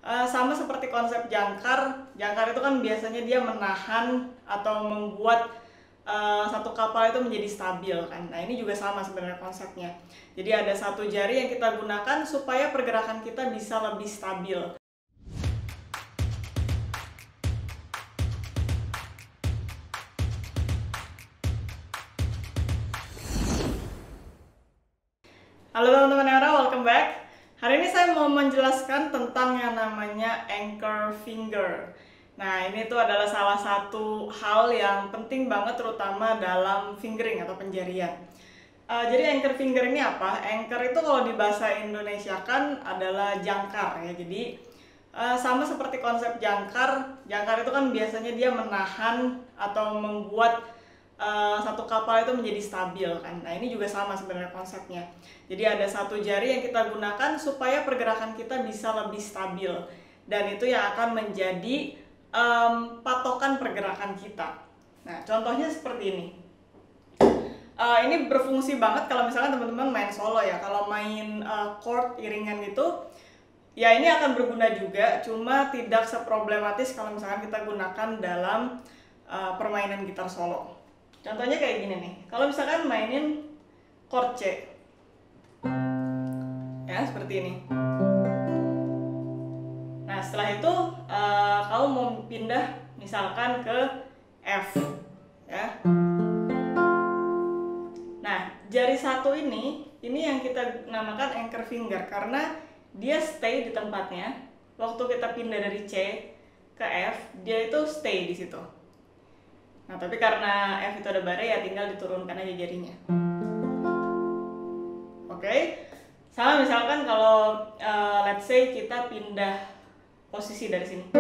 Sama seperti konsep jangkar, jangkar itu kan biasanya dia menahan atau membuat satu kapal itu menjadi stabil kan. Nah ini juga sama sebenarnya konsepnya. Jadi ada satu jari yang kita gunakan supaya pergerakan kita bisa lebih stabil. Halo teman-teman Era, welcome back. Hari ini saya mau menjelaskan tentang yang namanya anchor finger. Nah, ini tuh adalah salah satu hal yang penting banget terutama dalam fingering atau penjarian. Jadi anchor finger ini apa? Anchor itu kalau di bahasa Indonesia kan adalah jangkar ya. Jadi sama seperti konsep jangkar, jangkar itu kan biasanya dia menahan atau membuat satu kapal itu menjadi stabil kan. Nah ini juga sama sebenarnya konsepnya. Jadi ada satu jari yang kita gunakan supaya pergerakan kita bisa lebih stabil, dan itu yang akan menjadi patokan pergerakan kita. Nah contohnya seperti ini. Ini berfungsi banget kalau misalkan teman-teman main solo ya. Kalau main chord iringan gitu, ya ini akan berguna juga, cuma tidak seproblematis kalau misalkan kita gunakan dalam permainan gitar solo. Contohnya kayak gini nih, kalau misalkan mainin chord C, ya seperti ini. Nah setelah itu kamu mau pindah misalkan ke F, ya. Nah jari satu ini yang kita namakan anchor finger karena dia stay di tempatnya. Waktu kita pindah dari C ke F, dia itu stay di situ. Nah, tapi karena F itu ada bare ya tinggal diturunkan aja jarinya. Oke. Sama misalkan kalau let's say kita pindah posisi dari sini.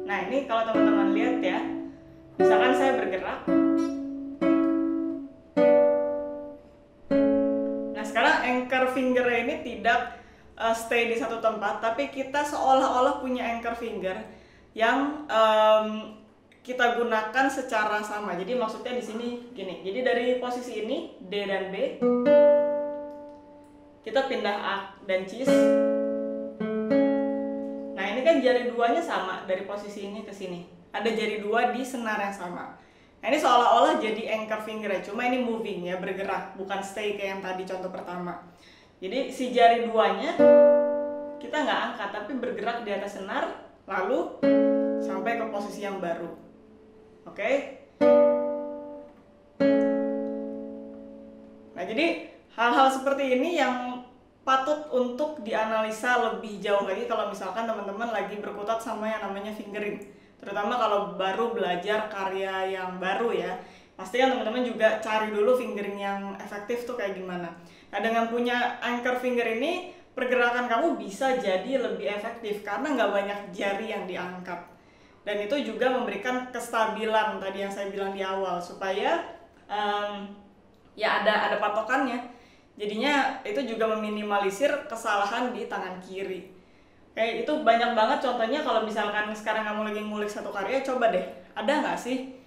Nah, ini kalau teman-teman lihat ya. Misalkan saya bergerak. Nah, sekarang anchor finger ini tidak stay di satu tempat, tapi kita seolah-olah punya anchor finger yang kita gunakan secara sama. Jadi maksudnya di sini gini. Jadi dari posisi ini D dan B, kita pindah A dan Cis. Nah ini kan jari duanya sama dari posisi ini ke sini. Ada jari dua di senar yang sama. Nah ini seolah-olah jadi anchor finger ya. Cuma ini moving ya, bergerak, bukan stay kayak yang tadi contoh pertama. Jadi si jari duanya kita nggak angkat, tapi bergerak di atas senar, lalu sampai ke posisi yang baru. Oke? Nah jadi hal-hal seperti ini yang patut untuk dianalisa lebih jauh lagi kalau misalkan teman-teman lagi berkutat sama yang namanya fingering. Terutama kalau baru belajar karya yang baru ya. Pastikan teman-teman juga cari dulu fingering yang efektif tuh kayak gimana. Nah dengan punya anchor finger ini, pergerakan kamu bisa jadi lebih efektif karena nggak banyak jari yang diangkat. Dan itu juga memberikan kestabilan tadi yang saya bilang di awal, supaya ya ada patokannya. Jadinya itu juga meminimalisir kesalahan di tangan kiri. Kayak itu banyak banget contohnya. Kalau misalkan sekarang kamu lagi ngulik satu karya, coba deh, ada nggak sih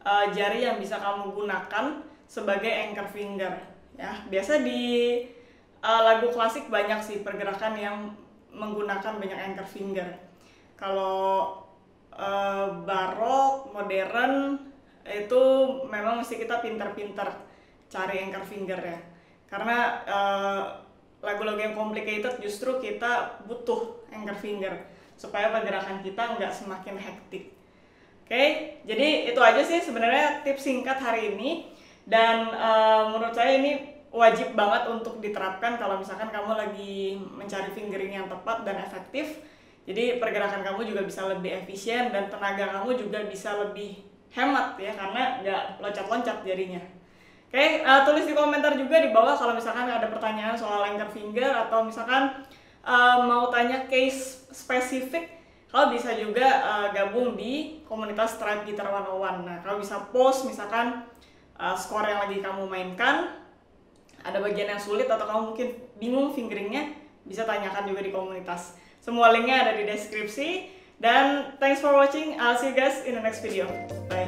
jari yang bisa kamu gunakan sebagai anchor finger ya. Biasa di lagu klasik banyak sih pergerakan yang menggunakan banyak anchor finger. Kalau barok, modern itu memang mesti kita pintar-pintar cari anchor finger ya. Karena lagu-lagu yang complicated justru kita butuh anchor finger supaya pergerakan kita nggak semakin hektik. Oke, jadi itu aja sih sebenarnya tips singkat hari ini, dan menurut saya ini wajib banget untuk diterapkan kalau misalkan kamu lagi mencari fingering yang tepat dan efektif. Jadi pergerakan kamu juga bisa lebih efisien dan tenaga kamu juga bisa lebih hemat ya, karena nggak loncat-loncat jarinya. Oke, tulis di komentar juga di bawah kalau misalkan ada pertanyaan soal anchor finger, atau misalkan mau tanya case spesifik. Kalau bisa juga gabung di komunitas Tribe Guitar 101. Nah, kalau bisa post misalkan skor yang lagi kamu mainkan, ada bagian yang sulit atau kamu mungkin bingung fingeringnya, bisa tanyakan juga di komunitas. Semua linknya ada di deskripsi. Dan thanks for watching. I'll see you guys in the next video. Bye.